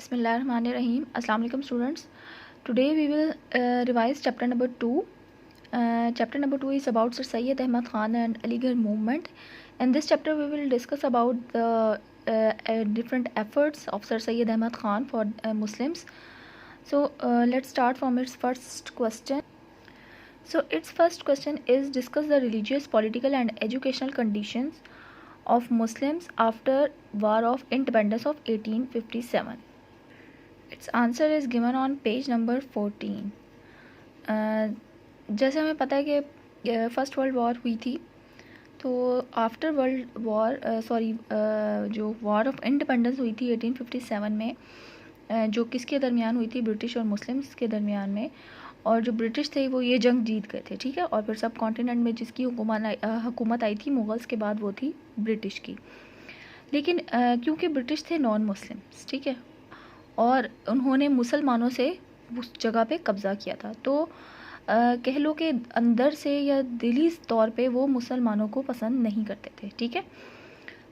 Bismillahirrahmanirrahim. Assalamu alaikum students. Today we will revise chapter number 2. Chapter number 2 is about Sir Syed Ahmad Khan and Aligarh movement. In this chapter we will discuss about the different efforts of Sir Syed Ahmad Khan for Muslims. So let's start from its first question. So its first question is discuss the religious, political and educational conditions of Muslims after War of Independence of 1857. Its answer is given on page number 14. जैसे हमें पता है कि first world war हुई थी, तो after world war जो war of independence हुई थी 1857 में, जो किसके दरमियान हुई थी? ब्रिटिश और मुस्लिम्स के दरमियान में। और जो ब्रिटिश थे वो ये जंग जीत गए थे, ठीक है। और फिर सब कॉन्टिनेंट में जिसकी हुकूमत आई थी मुग़ल्स के बाद वो थी ब्रिटिश की। लेकिन क्योंकि ब्रिटिश थे नॉन मुस्लिम्स, ठीक है, और उन्होंने मुसलमानों से उस जगह पे कब्ज़ा किया था, तो कह लो कि अंदर से या दिली तौर पे वो मुसलमानों को पसंद नहीं करते थे, ठीक है।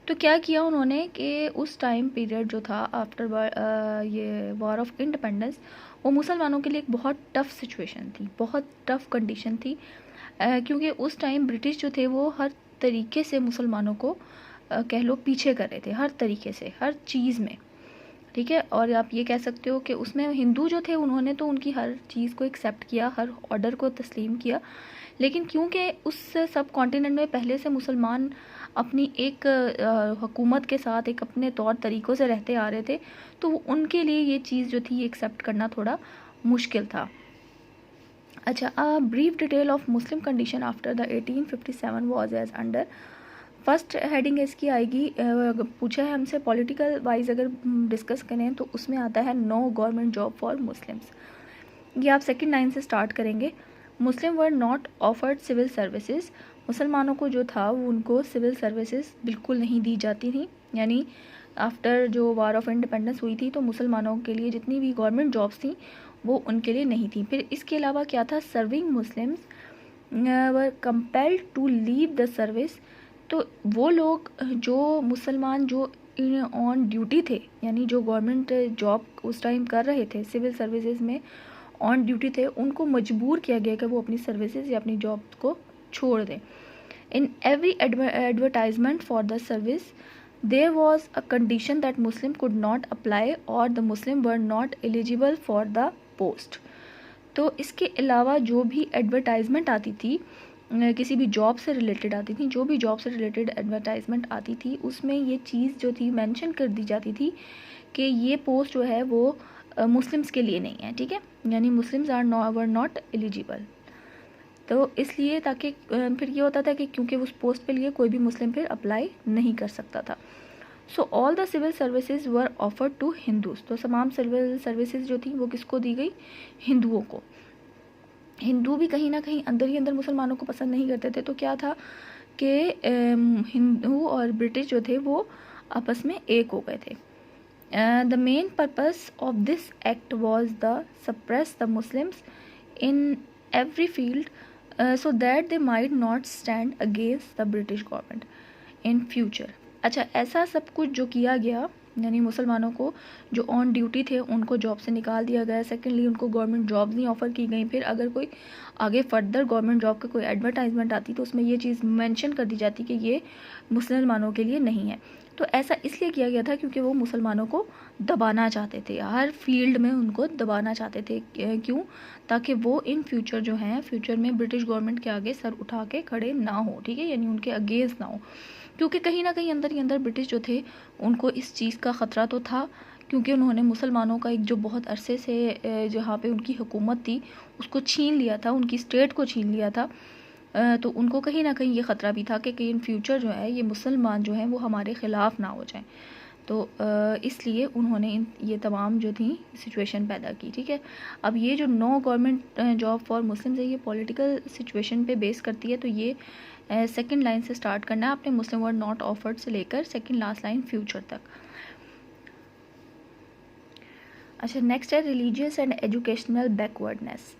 तो क्या किया उन्होंने कि उस टाइम पीरियड जो था आफ्टर ये वॉर ऑफ इंडिपेंडेंस, वो मुसलमानों के लिए एक बहुत टफ़ सिचुएशन थी, बहुत टफ़ कंडीशन थी, क्योंकि उस टाइम ब्रिटिश जो थे वो हर तरीके से मुसलमानों को कह लो पीछे कर रहे थे, हर तरीके से, हर चीज़ में, ठीक है। और आप ये कह सकते हो कि उसमें हिंदू जो थे उन्होंने तो उनकी हर चीज़ को एक्सेप्ट किया, हर ऑर्डर को तस्लीम किया, लेकिन क्योंकि उस सब कॉन्टिनेंट में पहले से मुसलमान अपनी एक हुकूमत के साथ एक अपने तौर तरीक़ों से रहते आ रहे थे, तो उनके लिए ये चीज़ जो थी एक्सेप्ट करना थोड़ा मुश्किल था। अच्छा, brief detail of Muslim condition after the 1857 was as under. First heading इसकी आएगी, पूछा है हमसे पॉलिटिकल वाइज अगर डिस्कस करें तो उसमें आता है no government job for Muslims. ये आप सेकंड लाइन से स्टार्ट करेंगे। Muslim were not offered civil services. मुसलमानों को जो था वो उनको सिविल सर्विसेज बिल्कुल नहीं दी जाती थी, यानी आफ्टर जो वॉर ऑफ इंडिपेंडेंस हुई थी तो मुसलमानों के लिए जितनी भी गवर्नमेंट जॉब्स थी वो उनके लिए नहीं थी। फिर इसके अलावा क्या था? Serving Muslims were compelled to leave the service. तो वो लोग जो मुसलमान जो ऑन ड्यूटी थे, यानी जो गवर्नमेंट जॉब उस टाइम कर रहे थे, सिविल सर्विसेज में ऑन ड्यूटी थे, उनको मजबूर किया गया कि वो अपनी सर्विसेज या अपनी जॉब को छोड़ दें। In every advertisement for the service there was a condition that Muslim could not apply और the Muslim were not eligible for the post. तो इसके अलावा जो भी एडवर्टाइजमेंट आती थी, किसी भी जॉब से रिलेटेड आती थी, जो भी जॉब से रिलेटेड एडवर्टाइजमेंट आती थी, उसमें ये चीज़ जो थी मेंशन कर दी जाती थी कि ये पोस्ट जो है वो मुस्लिम्स के लिए नहीं है, ठीक है, यानी मुस्लिम्स वर नॉट एलिजिबल। तो इसलिए ताकि फिर ये होता था कि क्योंकि उस पोस्ट पे लिए कोई भी मुस्लिम फिर अप्लाई नहीं कर सकता था। So all the civil services were offered to Hindus. तो तमाम सिविल सर्विसेज जो थी वो किसको दी गई? हिंदुओं को। हिंदू भी कहीं ना कहीं अंदर ही अंदर मुसलमानों को पसंद नहीं करते थे, तो क्या था कि हिंदू और ब्रिटिश जो थे वो आपस में एक हो गए थे। The main purpose of this act was the suppress the Muslims in every field so that they might not stand against the British government in future. अच्छा, ऐसा सब कुछ जो किया गया, यानी मुसलमानों को जो ऑन ड्यूटी थे उनको जॉब से निकाल दिया गया। सेकेंडली उनको गवर्नमेंट जॉब नहीं ऑफ़र की गई। फिर अगर कोई आगे फर्दर गवर्नमेंट जॉब का कोई एडवर्टाइजमेंट आती तो उसमें ये चीज़ मेंशन कर दी जाती कि ये मुसलमानों के लिए नहीं है। तो ऐसा इसलिए किया गया था क्योंकि वो मुसलमानों को दबाना चाहते थे, हर फील्ड में उनको दबाना चाहते थे। क्यों? ताकि वो इन फ्यूचर जो हैं, फ्यूचर में ब्रिटिश गवर्नमेंट के आगे सर उठा के खड़े ना हो, ठीक है, यानी उनके अगेंस्ट ना हो। क्योंकि कहीं ना कहीं अंदर ही अंदर ब्रिटिश जो थे उनको इस चीज़ का ख़तरा तो था, क्योंकि उन्होंने मुसलमानों का एक जो बहुत अरसे से जहाँ पे उनकी हुकूमत थी उसको छीन लिया था, उनकी स्टेट को छीन लिया था। तो उनको कहीं ना कहीं ये ख़तरा भी था कि इन फ्यूचर जो है ये मुसलमान जो हैं वो हमारे ख़िलाफ़ ना हो जाएं। तो इसलिए उन्होंने ये तमाम जो थी सिचुएशन पैदा की, ठीक है। अब ये जो no government job for Muslims है ये पॉलिटिकल सिचुएशन पे बेस करती है। तो ये सेकंड लाइन से स्टार्ट करना है आपने, मुस्लिम वर नॉट ऑफर्ड से लेकर सेकंड लास्ट लाइन फ्यूचर तक। अच्छा, नेक्स्ट है रिलीजियस एंड एजुकेशनल बैकवर्डनेस।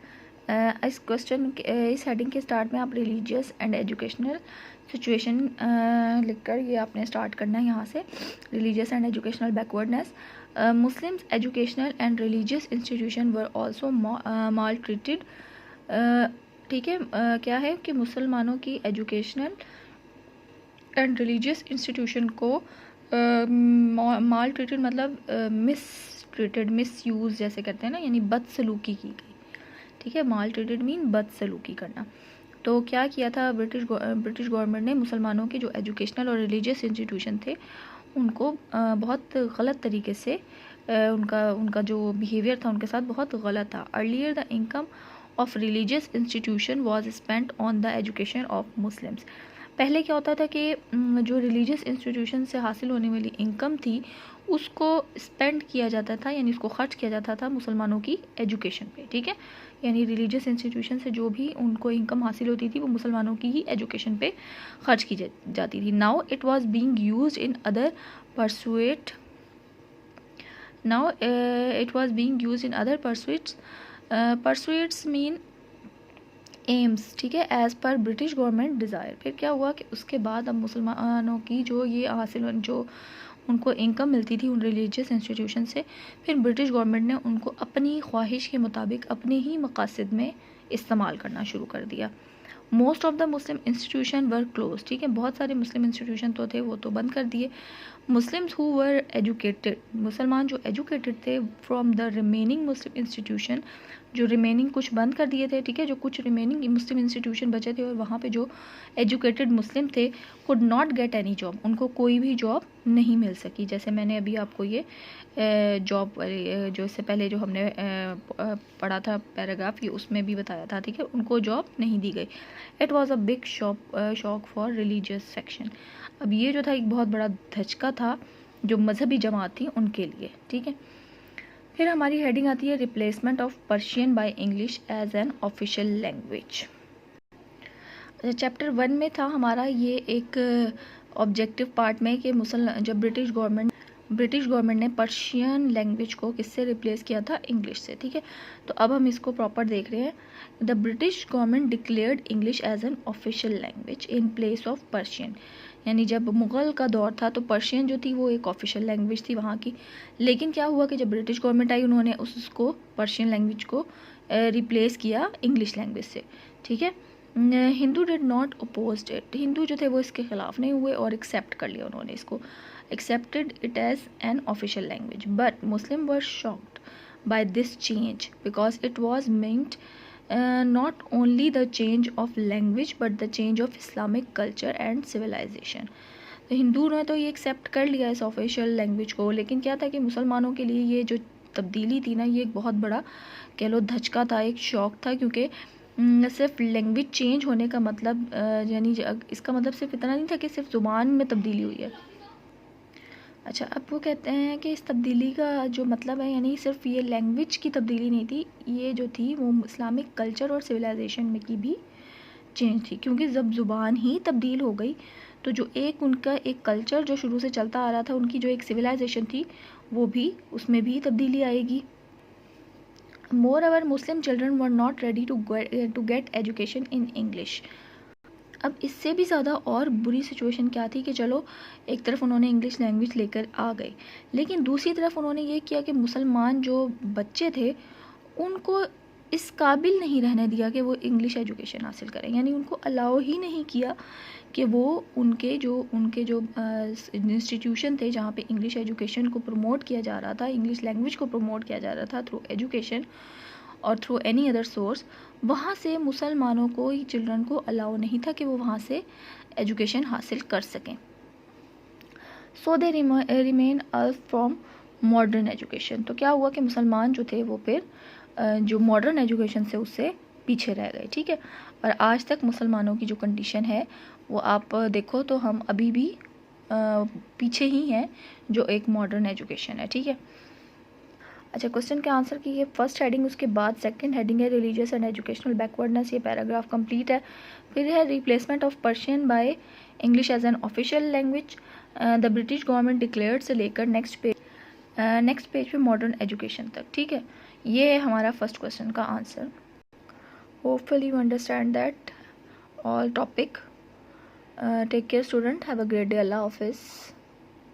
इस क्वेश्चन इस हेडिंग के स्टार्ट में आप रिलीजियस एंड एजुकेशनल सिचुएशन लिखकर ये आपने स्टार्ट करना है यहाँ से, religious and educational backwardness. Muslims educational and religious institution were also maltreated. ठीक है, क्या है कि मुसलमानों की एजुकेशनल एंड रिलीजियस इंस्टीट्यूशन को माल ट्रीटेड मतलब मिस ट्रीटेड, मिस यूज़ जैसे करते हैं ना, यानी बदसलूकी की गई। ठीक है, माल ट्रीटेड मीन बदसलूकी करना। तो क्या किया था ब्रिटिश गवर्नमेंट ने, मुसलमानों के जो एजुकेशनल और रिलीजियस इंस्टीट्यूशन थे उनको बहुत गलत तरीके से उनका जो बिहेवियर था उनके साथ बहुत गलत था। Earlier the income of religious institution was spent on the education of Muslims. पहले क्या होता था कि जो रिलीजियस इंस्टीट्यूशन से हासिल होने वाली इनकम थी उसको स्पेंड किया जाता था, यानी उसको खर्च किया जाता था मुसलमानों की एजुकेशन पे। ठीक है, यानी रिलीजियस इंस्टीट्यूशन से जो भी उनको इनकम हासिल होती थी वो मुसलमानों की ही एजुकेशन पे खर्च की जाती थी। Now it was being used in other pursuit pursuits mean aims. ठीक है, as per British government desire. फिर क्या हुआ कि उसके बाद अब मुसलमानों की जो ये हासिल जो उनको इनकम मिलती थी उन रिलीजियस इंस्टीट्यूशन से, फिर ब्रिटिश गवर्नमेंट ने उनको अपनी ख्वाहिश के मुताबिक अपने ही मकासद में इस्तेमाल करना शुरू कर दिया। Most of the Muslim institution were close. ठीक है, बहुत सारे मुस्लिम इंस्टीट्यूशन तो थे वो तो बंद कर दिए। मुस्लिम्स हु वर एजुकेटेड, मुसलमान जो एजुकेटेड थे from the remaining Muslim institution, जो रिमेनिंग कुछ बंद कर दिए थे। ठीक है, जो कुछ रिमेनिंग मुस्लिम इंस्टीट्यूशन बचे थे और वहाँ पे जो एजुकेटेड मुस्लिम थे could not get any job, उनको कोई भी जॉब नहीं मिल सकी। जैसे मैंने अभी आपको ये जॉब जो इससे पहले जो हमने पढ़ा था पैराग्राफ, ये उसमें भी बताया था। ठीक है, उनको जॉब नहीं दी गई। It was a big shock for religious section. अब ये जो था एक बहुत बड़ा धचका था जो मजहबी जमात थी उनके लिए। ठीक है, फिर हमारी हेडिंग आती है replacement of Persian by English as an official language. Chapter 1 में था हमारा ये एक ऑब्जेक्टिव पार्ट में कि जब ब्रिटिश गवर्नमेंट ने पर्शियन लैंग्वेज को किससे रिप्लेस किया था, इंग्लिश से। ठीक है, तो अब हम इसको प्रॉपर देख रहे हैं। The British government declared English as an official language in place of Persian. यानी जब मुग़ल का दौर था तो पर्शियन जो थी वो एक ऑफिशियल लैंग्वेज थी वहाँ की, लेकिन क्या हुआ कि जब ब्रिटिश गवर्नमेंट आई उन्होंने उसको पर्शियन लैंग्वेज को रिप्लेस किया इंग्लिश लैंग्वेज से। ठीक है, Hindu did not opposed it, Hindu जो थे वो इसके ख़िलाफ़ नहीं हुए और एक्सेप्ट कर लिया उन्होंने इसको, accepted it as an official language, but Muslims were shocked by this change because it was meant not only the change of language but the change of Islamic culture and civilization. तो हिंदू ने तो ये accept कर लिया इस official language को, लेकिन क्या था कि मुसलमानों के लिए ये जो तब्दीली थी ना, ये एक बहुत बड़ा कह लो धचका था, एक शॉक था, क्योंकि सिर्फ लैंग्वेज चेंज होने का मतलब यानी इसका मतलब सिर्फ इतना नहीं था कि सिर्फ ज़ुबान में तब्दीली हुई है। अच्छा, अब वो कहते हैं कि इस तब्दीली का जो मतलब है, यानी सिर्फ ये लैंग्वेज की तब्दीली नहीं थी, ये जो थी वो इस्लामिक कल्चर और सिविलाइजेशन में की भी चेंज थी, क्योंकि जब ज़ुबान ही तब्दील हो गई तो जो एक उनका एक कल्चर जो शुरू से चलता आ रहा था, उनकी जो एक सिविलाइजेशन थी वो भी, उसमें भी तब्दीली आएगी। More our Muslim children were not ready to get education in English. अब इससे भी ज़्यादा और बुरी सिचुएशन क्या थी कि चलो एक तरफ उन्होंने इंग्लिश लैंग्वेज लेकर आ गए, लेकिन दूसरी तरफ उन्होंने ये किया कि मुसलमान जो बच्चे थे उनको इस काबिल नहीं रहने दिया कि वो इंग्लिश एजुकेशन हासिल करें, यानी उनको अलाउ ही नहीं किया कि वो उनके जो इंस्टीट्यूशन थे जहाँ पे इंग्लिश एजुकेशन को प्रमोट किया जा रहा था, इंग्लिश लैंग्वेज को प्रमोट किया जा रहा था थ्रू एजुकेशन और थ्रू एनी अदर सोर्स, वहाँ से मुसलमानों को, चिल्ड्रन को अलाउ नहीं था कि वो वहाँ से एजुकेशन हासिल कर सकें। So they remain from modern education. तो क्या हुआ कि मुसलमान जो थे वो फिर जो मॉडर्न एजुकेशन से उससे पीछे रह गए। ठीक है, और आज तक मुसलमानों की जो कंडीशन है वो आप देखो तो हम अभी भी पीछे ही हैं जो एक मॉडर्न एजुकेशन है। ठीक है, अच्छा, क्वेश्चन के आंसर की ये फर्स्ट हेडिंग, उसके बाद सेकंड हेडिंग है रिलीजियस एंड एजुकेशनल बैकवर्डनेस, ये पैराग्राफ कंप्लीट है। फिर है replacement of Persian by English as an official language, the British government declared से लेकर नेक्स्ट पेज पे मॉडर्न एजुकेशन तक। ठीक है, ये है हमारा फर्स्ट क्वेश्चन का answer. Hopefully you understand that all topic. Take care student, have a great day, अल्लाह हाफिज़।